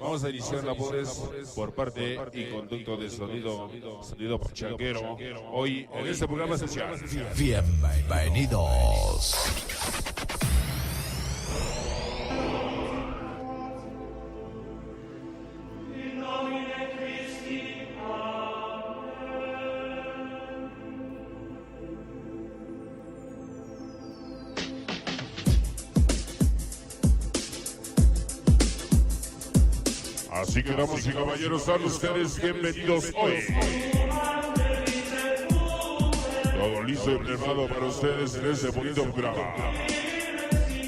Vamos a iniciar labores por parte y conducto de sonido pachanguero. Hoy en este programa especial. Bienvenidos. Así que, damas y caballeros, sean ustedes bienvenidos hoy. Todo listo y preparado para ustedes en este bonito programa.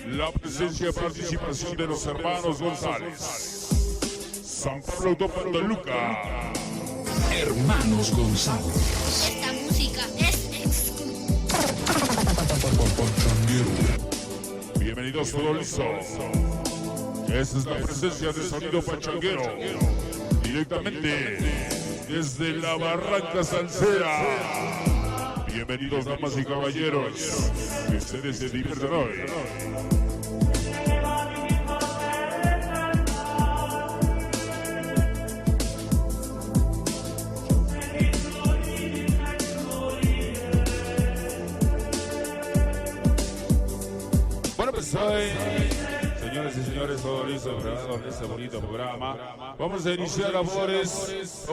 La presencia y participación de los hermanos González. San Pablo Autopando Luca. Hermanos González. Esta música es Bienvenidos, todo listo. Esta es la presencia de sonido pachanguero, directamente desde la Barranca Salsera. Bienvenidos, damas y caballeros, que ustedes se diviertan hoy. Bueno, pues hoy, señoras y señores, todo listo, preparado en este bonito programa. Vamos a iniciar labores,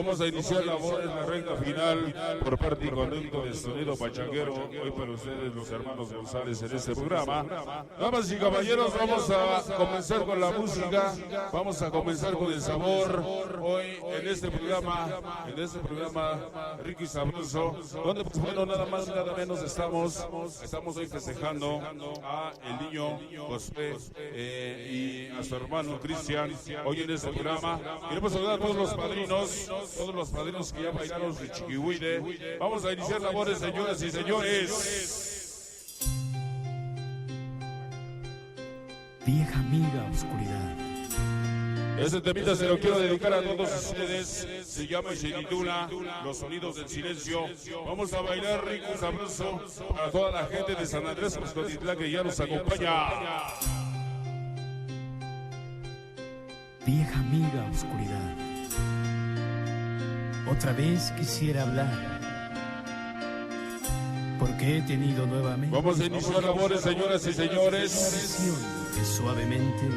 la recta final por parte y conducto de sonido pachanguero. Hoy para ustedes, los hermanos González, en este programa. Damas y caballeros, vamos a comenzar con la música, vamos a comenzar con el sabor. Hoy en este programa rico y sabroso, donde pues bueno, nada más y nada menos estamos hoy festejando a el niño José y a su hermano Cristian. Hoy en este programa queremos saludar a todos los padrinos que ya bailaron de Chiquihuide. Vamos a iniciar labores, señoras y señores. Vieja amiga oscuridad. Este temita se lo quiero dedicar a todos ustedes. Se llama y se titula Los Sonidos del Silencio. Vamos a bailar rico y sabroso para toda la gente de San Andrés Costititlán que ya nos acompaña. Vieja amiga oscuridad. Otra vez quisiera hablar, porque he tenido nuevamente. Vamos a iniciar labores, señoras y señores. Que suavemente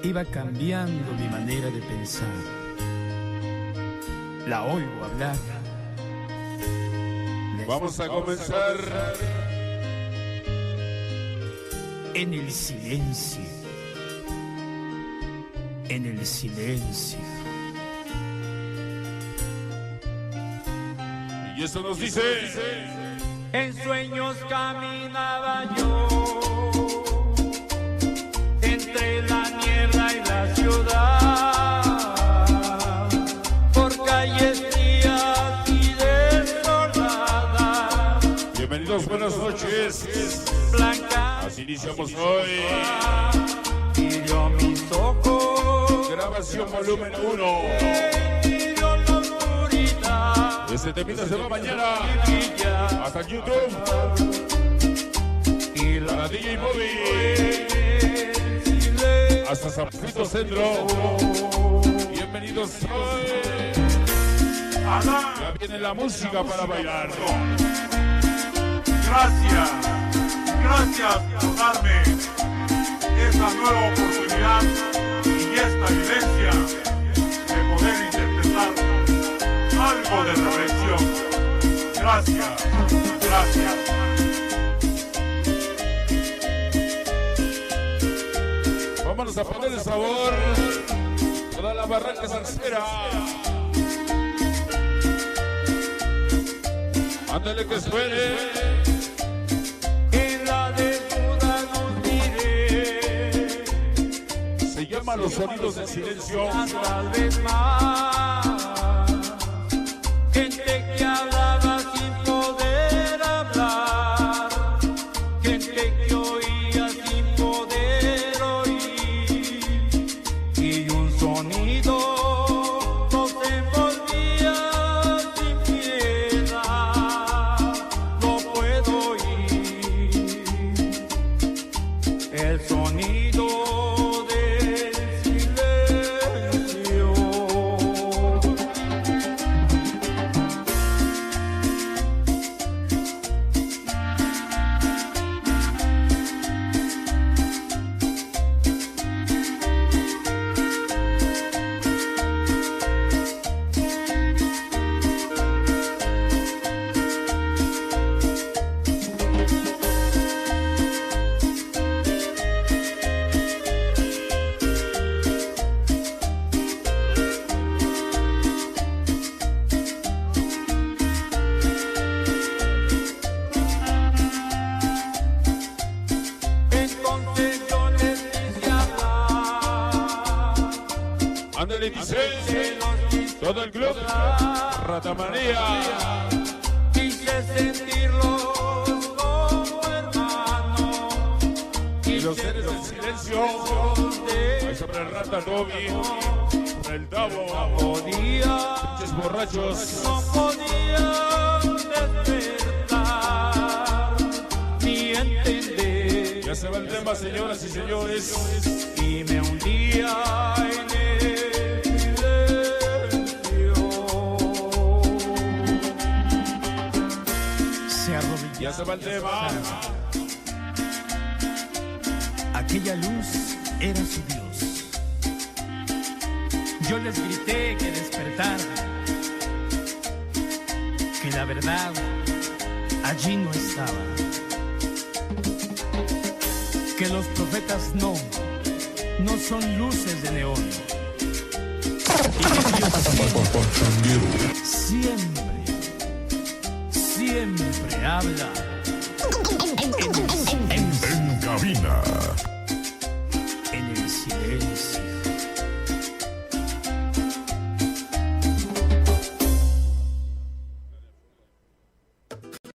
iba cambiando mi manera de pensar. La oigo hablar. Vamos a comenzar En el silencio. En el silencio. y eso nos dice. En sueños caminaba yo entre la niebla y la ciudad, por calles frías y desoladas. Bienvenidos, buenas noches. Blancas Así iniciamos hoy. y yo mis ojos. Grabación volumen 1. Este temita se va mañana hasta YouTube. Y Para DJ Bobby. Hasta San Francisco Centro. Bienvenidos hoy. Ya viene la música para bailar. Gracias por darme esta nueva oportunidad y esta vivencia de poder interpretar algo de reflexión. Gracias. Vámonos a poner el sabor. Toda la Barranca Salsera. Ándale que suene. En la desnuda nos diré, Se llama Los Sonidos del Silencio. tal vez más. Gente que hablaba sin poder hablar, gente que oía sin poder oír, y un sonido nos envolvía sin piedad. No puedo oír el sonido del silencio. Entonces yo les quise hablar, Ándale, dice. se los quise Todo el club. hablar. Ratamanía. Quise sentirlos como hermanos, Y los seres del silencio. Ahí de sobre el Rata Toby. Sobre el Tavo. podía, Pinches borrachos. no podía despertar ni entender, Ya se va el tema, señoras y señores. y me hundía en el silencio. Se arrodillaba. Ya se va el tema. Aquella luz era su Dios. Yo les grité que despertaran, que la verdad allí no estaba, que los profetas no son luces de neón, y que Dios siempre habla en